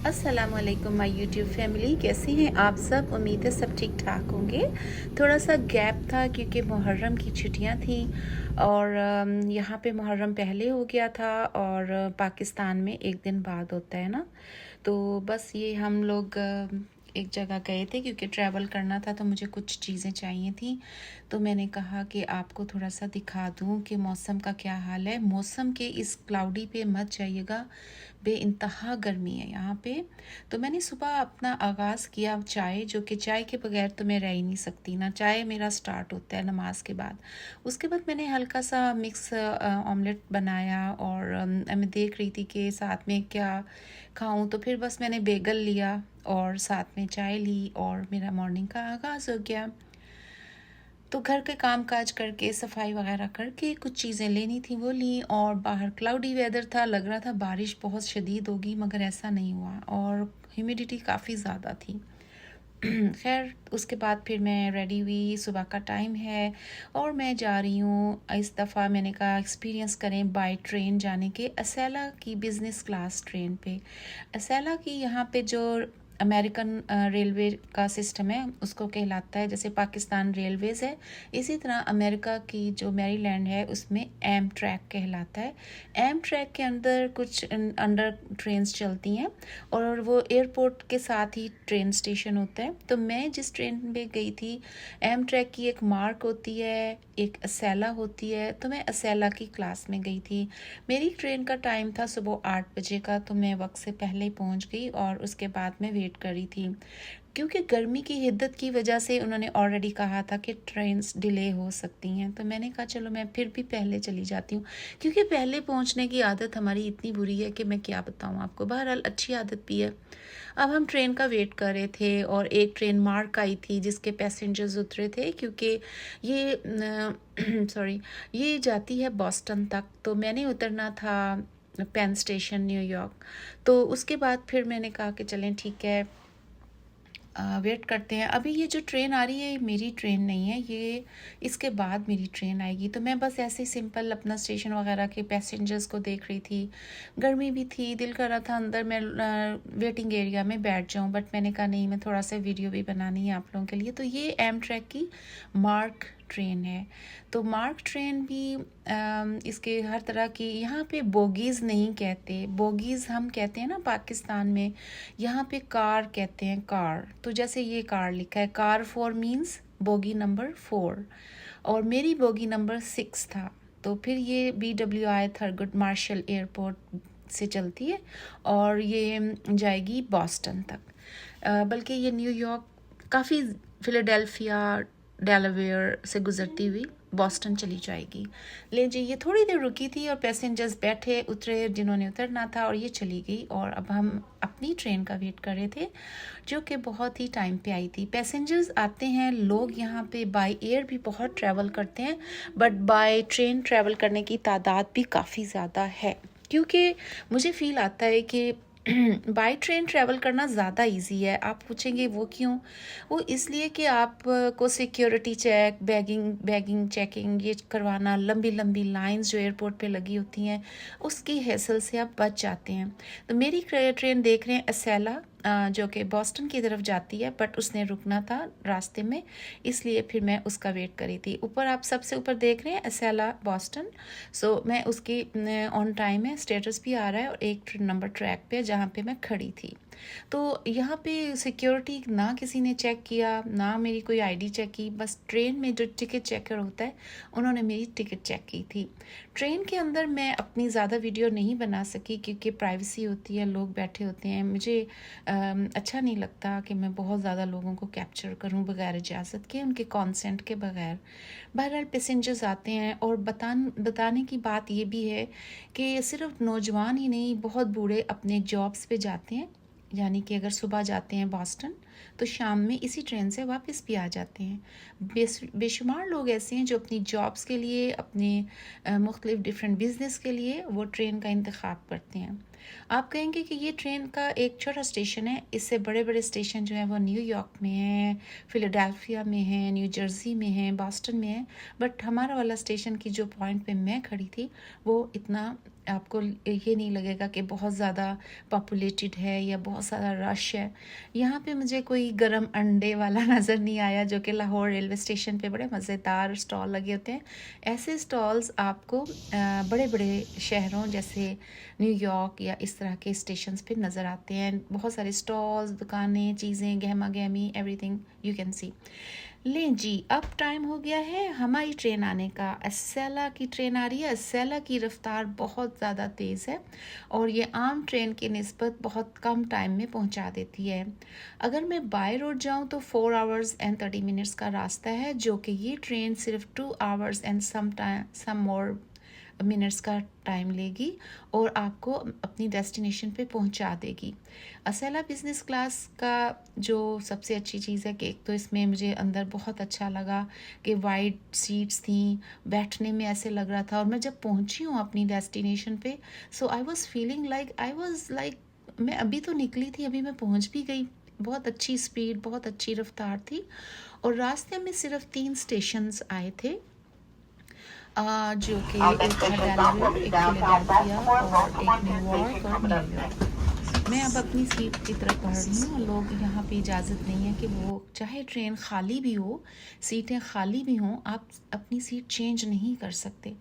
अस्सलामुअलैकुम my YouTube family, कैसे हैं आप सब। उम्मीद है सब ठीक ठाक होंगे। थोड़ा सा गैप था क्योंकि मुहर्रम की छुट्टियां थी और यहाँ पे मुहर्रम पहले हो गया था और पाकिस्तान में एक दिन बाद होता है ना। तो बस ये हम लोग एक जगह गए थे क्योंकि ट्रैवल करना था, तो मुझे कुछ चीज़ें चाहिए थी। तो मैंने कहा कि आपको थोड़ा सा दिखा दूँ कि मौसम का क्या हाल है। मौसम के इस क्लाउडी पे मत जाइएगा, बेइंतहा गर्मी है यहाँ पे। तो मैंने सुबह अपना आगाज़ किया चाय, जो कि चाय के बगैर तो मैं रह ही नहीं सकती ना। चाय मेरा स्टार्ट होता है नमाज के बाद। उसके बाद मैंने हल्का सा मिक्स ऑमलेट बनाया और मैं देख रही थी कि साथ में क्या खाऊं। तो फिर बस मैंने बेगल लिया और साथ में चाय ली और मेरा मॉर्निंग का आगाज़ हो गया। तो घर के काम काज करके सफाई वगैरह करके कुछ चीज़ें लेनी थी वो ली, और बाहर क्लाउडी वेदर था, लग रहा था बारिश बहुत शदीद होगी, मगर ऐसा नहीं हुआ और ह्यूमिडिटी काफ़ी ज़्यादा थी। खैर उसके बाद फिर मैं रेडी हुई, सुबह का टाइम है और मैं जा रही हूँ। इस दफ़ा मैंने कहा एक्सपीरियंस करें बाय ट्रेन जाने के, असेला की बिज़नेस क्लास ट्रेन पे। असेला की यहाँ पे जो अमेरिकन रेलवे का सिस्टम है उसको कहलाता है, जैसे पाकिस्तान रेलवेज़ है इसी तरह अमेरिका की जो मैरीलैंड है उसमें एम ट्रैक कहलाता है। एम ट्रैक के अंदर कुछ अंडर ट्रेन्स चलती हैं और वो एयरपोर्ट के साथ ही ट्रेन स्टेशन होता है। तो मैं जिस ट्रेन में गई थी, एम ट्रैक की एक मार्क होती है, एक असेला होती है, तो मैं असेला की क्लास में गई थी। मेरी ट्रेन का टाइम था सुबह 8 बजे का, तो मैं वक्त से पहले ही पहुंच गई और उसके बाद मैं वेट कर रही थी। क्योंकि गर्मी की हिद्दत की वजह से उन्होंने ऑलरेडी कहा था कि ट्रेन्स डिले हो सकती हैं, तो मैंने कहा चलो मैं फिर भी पहले चली जाती हूँ, क्योंकि पहले पहुँचने की आदत हमारी इतनी बुरी है कि मैं क्या बताऊँ आपको। बहरहाल अच्छी आदत भी है। अब हम ट्रेन का वेट कर रहे थे और एक ट्रेन मार्क आई थी जिसके पैसेंजर्स उतरे थे, क्योंकि ये सॉरी ये जाती है बॉस्टन तक। तो मैंने उतरना था पेन स्टेशन न्यूयॉर्क। तो उसके बाद फिर मैंने कहा कि चलें ठीक है, वेट करते हैं। अभी ये जो ट्रेन आ रही है ये मेरी ट्रेन नहीं है, ये इसके बाद मेरी ट्रेन आएगी। तो मैं बस ऐसे ही सिंपल अपना स्टेशन वगैरह के पैसेंजर्स को देख रही थी। गर्मी भी थी, दिल कर रहा था अंदर मैं वेटिंग एरिया में बैठ जाऊं, बट मैंने कहा नहीं, मैं थोड़ा सा वीडियो भी बनानी है आप लोगों के लिए। तो ये एम ट्रैक की मार्क ट्रेन है। तो मार्क ट्रेन भी इसके हर तरह की, यहाँ पे बोगीज़ नहीं कहते, बोगीज़ हम कहते हैं ना पाकिस्तान में, यहाँ पे कार कहते हैं, कार। तो जैसे ये कार लिखा है, कार 4 मीन्स बोगी नंबर 4, और मेरी बोगी नंबर 6 था। तो फिर ये BWI थरगुड मार्शल एयरपोर्ट से चलती है और ये जाएगी बॉस्टन तक। बल्कि ये न्यूयॉर्क, काफ़ी फिलाडेल्फिया, डेलावेयर से गुजरती हुई बॉस्टन चली जाएगी। ले जी, ये थोड़ी देर रुकी थी और पैसेंजर्स बैठे उतरे जिन्होंने उतरना था, और ये चली गई। और अब हम अपनी ट्रेन का वेट कर रहे थे जो कि बहुत ही टाइम पे आई थी। पैसेंजर्स आते हैं, लोग यहाँ पे बाय एयर भी बहुत ट्रैवल करते हैं, बट बाय ट्रेन ट्रैवल करने की तादाद भी काफ़ी ज़्यादा है, क्योंकि मुझे फील आता है कि बाय ट्रेन ट्रैवल करना ज़्यादा इजी है। आप पूछेंगे वो क्यों? वो इसलिए कि आप को सिक्योरिटी चेक, बैगिंग चेकिंग ये करवाना, लंबी लंबी लाइंस जो एयरपोर्ट पे लगी होती हैं, उसकी हैसल से आप बच जाते हैं। तो मेरी ट्रेन देख रहे हैं असेला, जो कि बॉस्टन की तरफ जाती है, बट उसने रुकना था रास्ते में, इसलिए फिर मैं उसका वेट करी थी। ऊपर आप सबसे ऊपर देख रहे हैं असेला बॉस्टन। सो मैं उसकी ऑन टाइम है, स्टेटस भी आ रहा है, और एक नंबर ट्रैक पे जहाँ पे मैं खड़ी थी। तो यहाँ पे सिक्योरिटी ना किसी ने चेक किया, ना मेरी कोई आईडी चेक की, बस ट्रेन में जो टिकट चेकर होता है उन्होंने मेरी टिकट चेक की थी। ट्रेन के अंदर मैं अपनी ज़्यादा वीडियो नहीं बना सकी क्योंकि प्राइवेसी होती है, लोग बैठे होते हैं, मुझे अच्छा नहीं लगता कि मैं बहुत ज़्यादा लोगों को कैप्चर करूं बगैर इजाज़त के, उनके कॉन्सेंट के बगैर। बहरहाल पैसेंजर्स आते हैं, और बताने की बात ये भी है कि सिर्फ नौजवान ही नहीं, बहुत बूढ़े अपने जॉब्स पे जाते हैं। यानी कि अगर सुबह जाते हैं बॉस्टन तो शाम में इसी ट्रेन से वापस भी आ जाते हैं। बेशुमार लोग ऐसे हैं जो अपनी जॉब्स के लिए, अपने मुख्तलिफ डिफरेंट बिजनेस के लिए वो ट्रेन का इंतखाब करते हैं। आप कहेंगे कि ये ट्रेन का एक छोटा स्टेशन है, इससे बड़े-बड़े स्टेशन जो हैं वो न्यूयॉर्क में हैं, फिलाडेल्फिया में हैं, न्यू जर्सी में हैं, बॉस्टन में हैं, बट हमारा वाला स्टेशन की जो पॉइंट पे मैं खड़ी थी वो इतना आपको ये नहीं लगेगा कि बहुत ज़्यादा पॉपुलेटेड है या बहुत ज़्यादा रश है। यहाँ पे मुझे कोई गरम अंडे वाला नज़र नहीं आया, जो कि लाहौर रेलवे स्टेशन पे बड़े मज़ेदार स्टॉल लगे होते हैं। ऐसे स्टॉल्स आपको बड़े बड़े शहरों जैसे न्यूयॉर्क या इस तरह के स्टेशंस पे नज़र आते हैं। बहुत सारे स्टॉल्स, दुकानें, चीज़ें, गहमा गहमी, एवरीथिंग यू कैन सी। लें जी, अब टाइम हो गया है हमारी ट्रेन आने का। अस्सैला की ट्रेन आ रही है। अस्सैला की रफ्तार बहुत ज़्यादा तेज़ है और ये आम ट्रेन की निस्बत बहुत कम टाइम में पहुंचा देती है। अगर मैं बाय रोड जाऊं तो 4 आवर्स एंड 30 मिनट्स का रास्ता है, जो कि ये ट्रेन सिर्फ 2 hours and some more minutes का टाइम लेगी और आपको अपनी डेस्टिनेशन पे पहुंचा देगी। अस्सैला बिज़नेस क्लास का जो सबसे अच्छी चीज़ है कि एक तो इसमें मुझे अंदर बहुत अच्छा लगा कि वाइड सीट्स थी, बैठने में ऐसे लग रहा था। और मैं जब पहुंची हूँ अपनी डेस्टिनेशन पे, सो आई वाज फीलिंग लाइक मैं अभी तो निकली थी, अभी मैं पहुंच भी गई। बहुत अच्छी स्पीड, बहुत अच्छी रफ्तार थी और रास्ते में सिर्फ 3 स्टेशंस आए थे, जो कि एक था डेलावेयर, एक फिलाडेल्फिया और एक न्यूयॉर्क और न्यूयॉर्क। मैं अब अपनी सीट की तरफ बढ़ रही हूँ। लोग यहाँ पे इजाज़त नहीं है कि वो चाहे ट्रेन खाली भी हो, सीटें खाली भी हों, आप अपनी सीट चेंज नहीं कर सकते।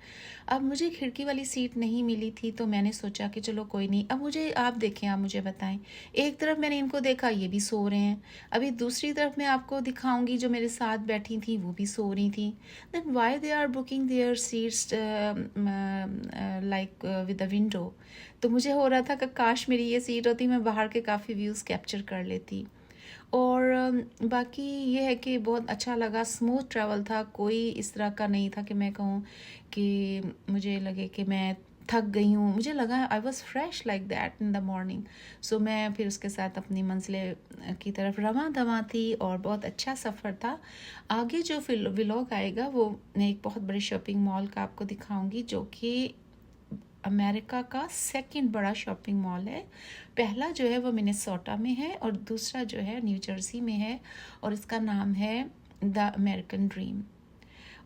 अब मुझे खिड़की वाली सीट नहीं मिली थी तो मैंने सोचा कि चलो कोई नहीं। अब मुझे आप देखें, आप मुझे बताएं, एक तरफ मैंने इनको देखा, ये भी सो रहे हैं। अभी दूसरी तरफ मैं आपको दिखाऊंगी, जो मेरे साथ बैठी थी वो भी सो रही थी। Then why they are booking their seats like with the window. तो मुझे हो रहा था कि काश मेरी ये सीट होती, मैं बाहर के काफ़ी व्यूज़ कैप्चर कर लेती। और बाकी ये है कि बहुत अच्छा लगा, स्मूथ ट्रैवल था, कोई इस तरह का नहीं था कि मैं कहूँ कि मुझे लगे कि मैं थक गई हूँ। मुझे लगा I was fresh like that in the morning. So मैं फिर उसके साथ अपनी मंजिल की तरफ रवां दवां थी और बहुत अच्छा सफ़र था। आगे जो फिर व्लॉग आएगा वो मैं एक बहुत बड़े शॉपिंग मॉल का आपको दिखाऊंगी, जो कि अमेरिका का सेकंड बड़ा शॉपिंग मॉल है। पहला जो है वो मिनेसोटा में है और दूसरा जो है न्यू जर्सी में है और इसका नाम है द अमेरिकन ड्रीम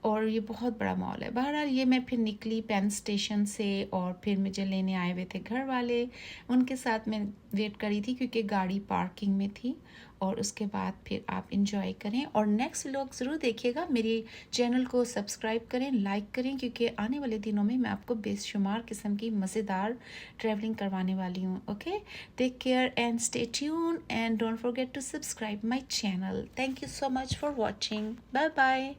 और ये बहुत बड़ा मॉल है। बहरहाल ये मैं फिर निकली पेन स्टेशन से और फिर मुझे लेने आए हुए थे घर वाले, उनके साथ मैं वेट करी थी क्योंकि गाड़ी पार्किंग में थी। और उसके बाद फिर आप इंजॉय करें और नेक्स्ट व्लॉग ज़रूर देखिएगा। मेरे चैनल को सब्सक्राइब करें, लाइक करें, क्योंकि आने वाले दिनों में मैं आपको बेशुमार किस्म की मज़ेदार ट्रैवलिंग करवाने वाली हूँ। Okay, take care and stay tune and don't forget to subscribe my channel. Thank you so much for watching. Bye bye.